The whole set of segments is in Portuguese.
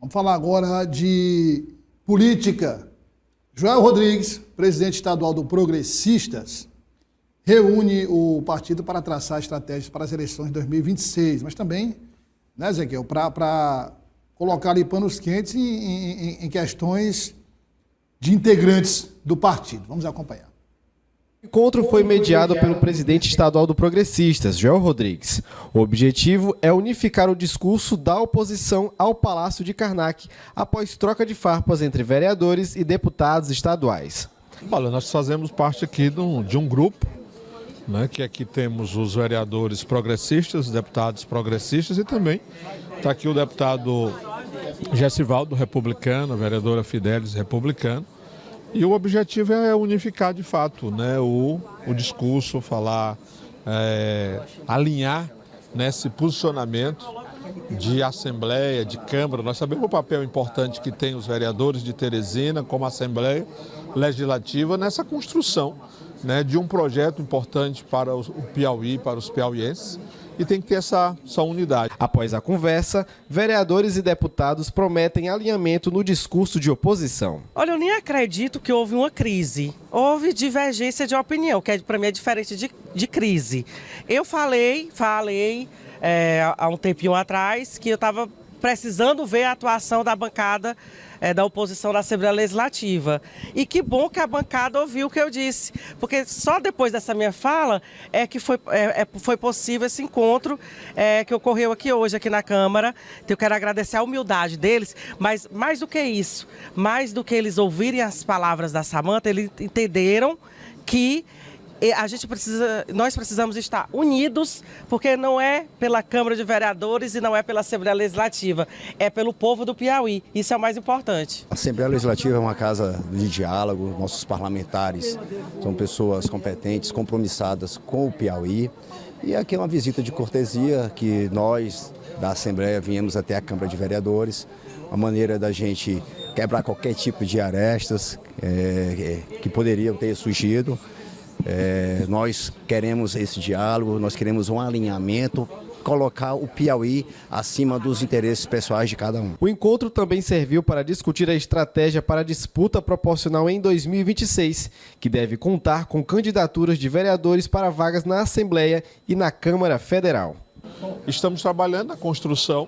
Vamos falar agora de política. Joel Rodrigues, presidente estadual do Progressistas, reúne o partido para traçar estratégias para as eleições de 2026, mas também, né, Ezequiel, para colocar ali panos quentes em questões de integrantes do partido. Vamos acompanhar. O encontro foi mediado pelo presidente estadual do Progressistas, Joel Rodrigues. O objetivo é unificar o discurso da oposição ao Palácio de Karnak após troca de farpas entre vereadores e deputados estaduais. Olha, nós fazemos parte aqui de um grupo, né, que aqui temos os vereadores progressistas, deputados progressistas e também está aqui o deputado Gessivaldo, republicano, a vereadora Fidelis, republicano. E o objetivo é unificar de fato, né, o discurso, falar, alinhar nesse posicionamento de Assembleia, de Câmara. Nós sabemos o papel importante que tem os vereadores de Teresina como Assembleia Legislativa nessa construção, né, de um projeto importante para o Piauí, para os piauienses. E tem que ter essa unidade. Após a conversa, vereadores e deputados prometem alinhamento no discurso de oposição. Olha, eu nem acredito que houve uma crise. Houve divergência de opinião, que para mim é diferente de crise. Eu falei há um tempinho atrás que eu estava precisando ver a atuação da bancada da oposição da Assembleia Legislativa. E que bom que a bancada ouviu o que eu disse, porque só depois dessa minha fala é que foi possível esse encontro que ocorreu aqui hoje, aqui na Câmara. Então, eu quero agradecer a humildade deles, mas mais do que isso, mais do que eles ouvirem as palavras da Samanta, eles entenderam que nós precisamos estar unidos, porque não é pela Câmara de Vereadores e não é pela Assembleia Legislativa, é pelo povo do Piauí. Isso é o mais importante. A Assembleia Legislativa é uma casa de diálogo, nossos parlamentares são pessoas competentes, compromissadas com o Piauí. E aqui é uma visita de cortesia que nós da Assembleia viemos até a Câmara de Vereadores, a maneira da gente quebrar qualquer tipo de arestas que poderiam ter surgido. Nós queremos esse diálogo, nós queremos um alinhamento, colocar o Piauí acima dos interesses pessoais de cada um. O encontro também serviu para discutir a estratégia para a disputa proporcional em 2026, que deve contar com candidaturas de vereadores para vagas na Assembleia e na Câmara Federal. Estamos trabalhando na construção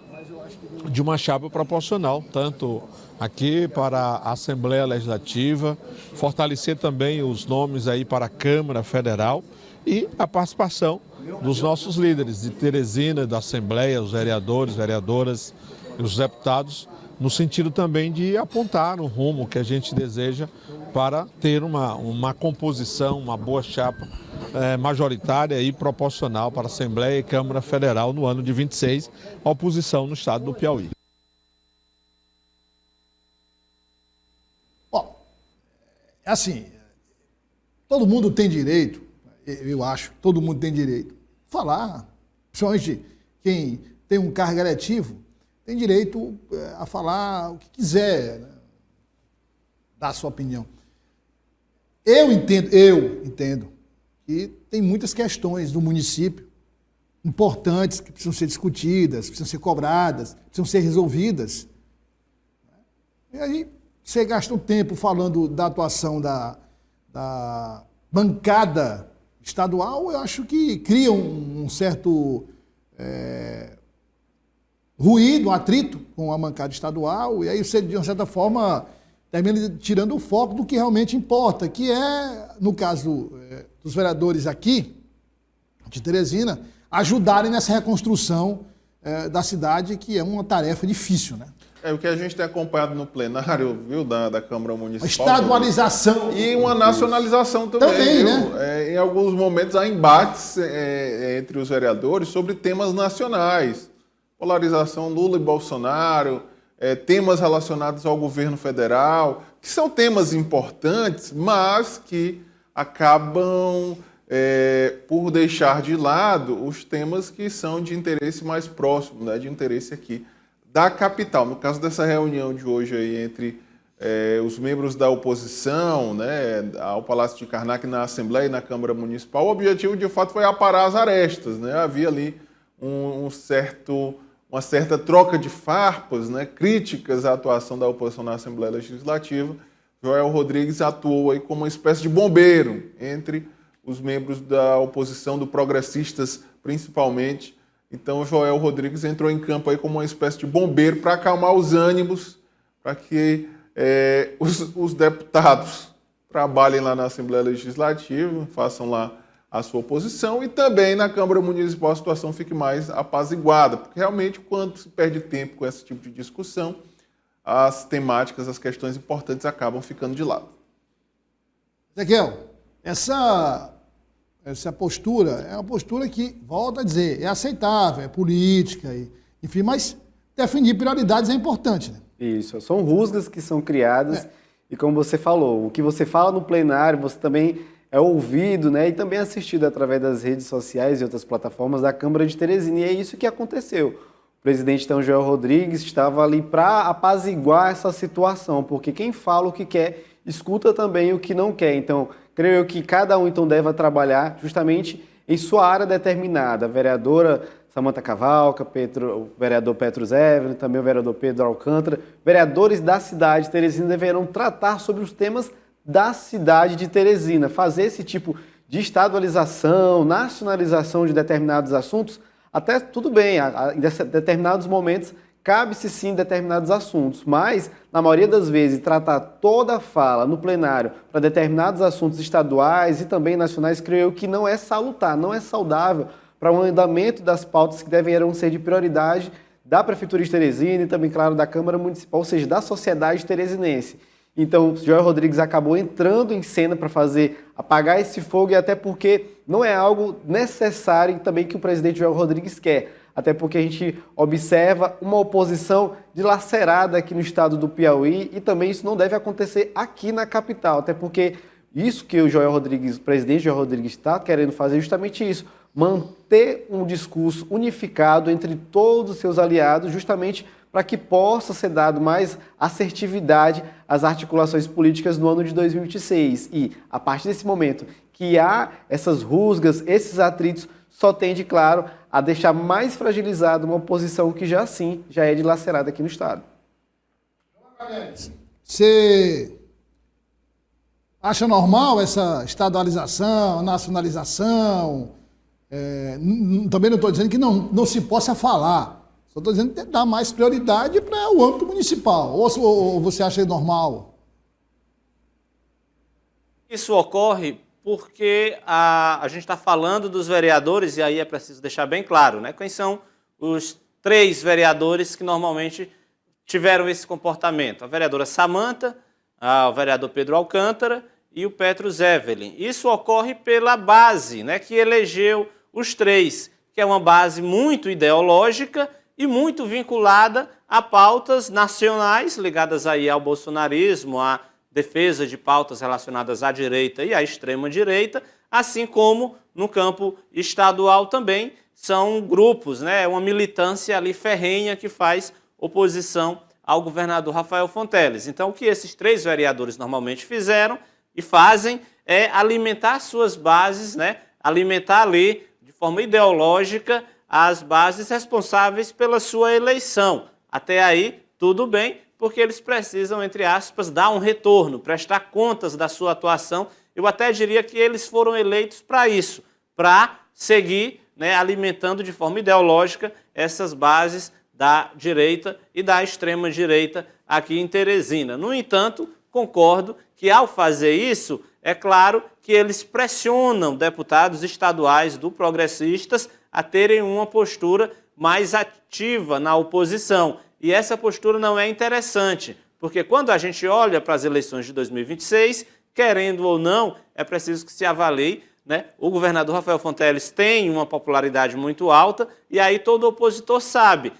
de uma chapa proporcional, tanto aqui para a Assembleia Legislativa, fortalecer também os nomes aí para a Câmara Federal e a participação dos nossos líderes de Teresina, da Assembleia, os vereadores, vereadoras e os deputados, no sentido também de apontar o rumo que a gente deseja para ter uma composição, uma boa chapa majoritária e proporcional para a Assembleia e Câmara Federal no ano de 26, a oposição no estado do Piauí. Bom, assim, todo mundo tem direito, eu acho, todo mundo tem direito a falar, principalmente quem tem um cargo eletivo, tem direito a falar o que quiser, né? Dar a sua opinião. Eu entendo que tem muitas questões do município importantes que precisam ser discutidas, precisam ser cobradas, precisam ser resolvidas. E aí você gasta um tempo falando da atuação da bancada estadual, eu acho que cria um certo ruído, um atrito com a bancada estadual, e aí você, de uma certa forma, termina tirando o foco do que realmente importa, que é, no caso dos vereadores aqui, de Teresina, ajudarem nessa reconstrução da cidade, que é uma tarefa difícil, né? É o que a gente tem acompanhado no plenário, viu, da Câmara Municipal. A estadualização. E uma nacionalização também, né? Em alguns momentos há embates entre os vereadores sobre temas nacionais. Polarização Lula e Bolsonaro, temas relacionados ao governo federal, que são temas importantes, mas que acabam por deixar de lado os temas que são de interesse mais próximo, né, de interesse aqui da capital. No caso dessa reunião de hoje aí entre os membros da oposição, né, ao Palácio de Karnak, na Assembleia e na Câmara Municipal, o objetivo de fato foi aparar as arestas, né? Havia ali um certo uma certa troca de farpas, né, críticas à atuação da oposição na Assembleia Legislativa, Joel Rodrigues atuou aí como uma espécie de bombeiro entre os membros da oposição, do Progressistas principalmente. Então, Joel Rodrigues entrou em campo aí como uma espécie de bombeiro para acalmar os ânimos, para que os deputados trabalhem lá na Assembleia Legislativa, façam lá a sua oposição, e também na Câmara Municipal a situação fique mais apaziguada, porque realmente quando se perde tempo com esse tipo de discussão, as temáticas, as questões importantes acabam ficando de lado. Ezequiel, essa postura é uma postura que, volto a dizer, é aceitável, é política, enfim, mas definir prioridades é importante, né? Isso, são rusgas que são criadas e, como você falou, o que você fala no plenário, você também é ouvido, né, e também assistido através das redes sociais e outras plataformas da Câmara de Teresina, e é isso que aconteceu. O presidente, então, Joel Rodrigues, estava ali para apaziguar essa situação, porque quem fala o que quer, escuta também o que não quer. Então, creio eu que cada um então deve trabalhar justamente em sua área determinada. A vereadora Samanta Cavalca, o vereador Petros Evelyn, também o vereador Pedro Alcântara, vereadores da cidade de Teresina deverão tratar sobre os temas da cidade de Teresina, fazer esse tipo de estadualização, nacionalização de determinados assuntos, até tudo bem, em determinados momentos cabe-se sim determinados assuntos, mas, na maioria das vezes, tratar toda a fala no plenário para determinados assuntos estaduais e também nacionais, creio eu que não é salutar, não é saudável para o andamento das pautas que deverão ser de prioridade da Prefeitura de Teresina e também, claro, da Câmara Municipal, ou seja, da sociedade teresinense. Então, Joel Rodrigues acabou entrando em cena para apagar esse fogo, e até porque não é algo necessário também que o presidente Joel Rodrigues quer. Até porque a gente observa uma oposição dilacerada aqui no estado do Piauí, e também isso não deve acontecer aqui na capital. Até porque isso que o presidente Joel Rodrigues está querendo fazer é justamente isso, manter um discurso unificado entre todos os seus aliados, justamente para que possa ser dado mais assertividade às articulações políticas no ano de 2026. E, a partir desse momento que há essas rusgas, esses atritos, só tende, claro, a deixar mais fragilizada uma oposição que já sim, já é dilacerada aqui no estado. Você acha normal essa estadualização, nacionalização? Também não estou dizendo que não se possa falar. Só estou dizendo que tem que dar mais prioridade para o âmbito municipal. Ou você acha normal? Isso ocorre porque a gente está falando dos vereadores, e aí é preciso deixar bem claro, né? Quem são os 3 vereadores que normalmente tiveram esse comportamento? A vereadora Samanta, o vereador Pedro Alcântara e o Petros Evelyn. Isso ocorre pela base, né, que elegeu os 3, que é uma base muito ideológica e muito vinculada a pautas nacionais ligadas aí ao bolsonarismo, à defesa de pautas relacionadas à direita e à extrema-direita, assim como no campo estadual também são grupos, né, uma militância ali ferrenha que faz oposição ao governador Rafael Fonteles. Então, o que esses 3 vereadores normalmente fizeram e fazem é alimentar suas bases, né, alimentar ali de forma ideológica as bases responsáveis pela sua eleição. Até aí, tudo bem, porque eles precisam, entre aspas, dar um retorno, prestar contas da sua atuação. Eu até diria que eles foram eleitos para isso, para seguir, né, alimentando de forma ideológica essas bases da direita e da extrema-direita aqui em Teresina. No entanto, concordo que ao fazer isso, é claro que eles pressionam deputados estaduais do Progressistas a terem uma postura mais ativa na oposição. E essa postura não é interessante, porque quando a gente olha para as eleições de 2026, querendo ou não, é preciso que se avalie, né? O governador Rafael Fonteles tem uma popularidade muito alta, e aí todo opositor sabe,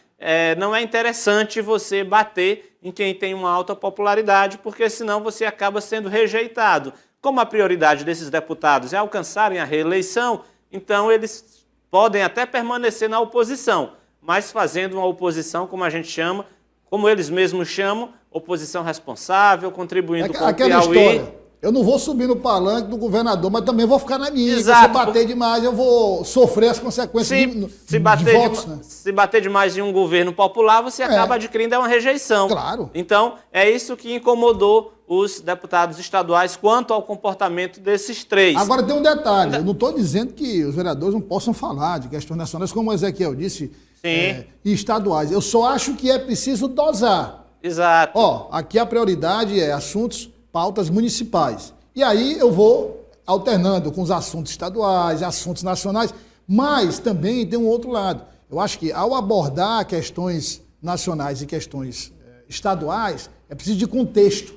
não é interessante você bater em quem tem uma alta popularidade, porque senão você acaba sendo rejeitado. Como a prioridade desses deputados é alcançarem a reeleição, então eles podem até permanecer na oposição, mas fazendo uma oposição, como a gente chama, como eles mesmos chamam, oposição responsável, contribuindo com o Piauí. eu não vou subir no palanque do governador, mas também vou ficar na minha. Exato. Se eu bater demais, eu vou sofrer as consequências de votos, né? Se bater demais em um governo popular, você acaba adquirindo uma rejeição. Claro. Então, é isso que incomodou os deputados estaduais quanto ao comportamento desses três. Agora tem um detalhe, eu não estou dizendo que os vereadores não possam falar de questões nacionais, como o Ezequiel disse, e estaduais. Eu só acho que é preciso dosar. Exato. Aqui a prioridade é assuntos, pautas municipais. E aí eu vou alternando com os assuntos estaduais, assuntos nacionais, mas também tem um outro lado. Eu acho que ao abordar questões nacionais e questões estaduais, é preciso de contexto.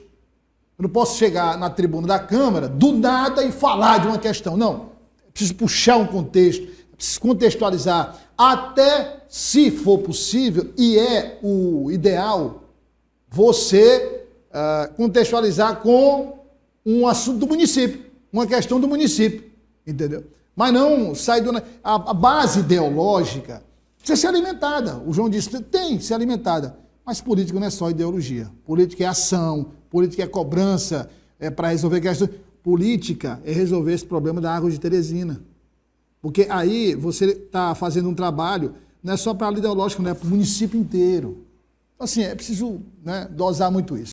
Eu não posso chegar na tribuna da Câmara do nada e falar de uma questão. Não. É preciso puxar um contexto, é preciso contextualizar, até se for possível, e é o ideal, você contextualizar com um assunto do município, uma questão do município, entendeu? Mas não sair do... A base ideológica precisa ser alimentada. O João disse, tem que ser alimentada. Mas política não é só ideologia. Política é ação, política é cobrança, é para resolver questões. Política é resolver esse problema da água de Teresina. Porque aí você está fazendo um trabalho, não é só para a área ideológica, não é para o município inteiro. Então, assim, é preciso, né, dosar muito isso.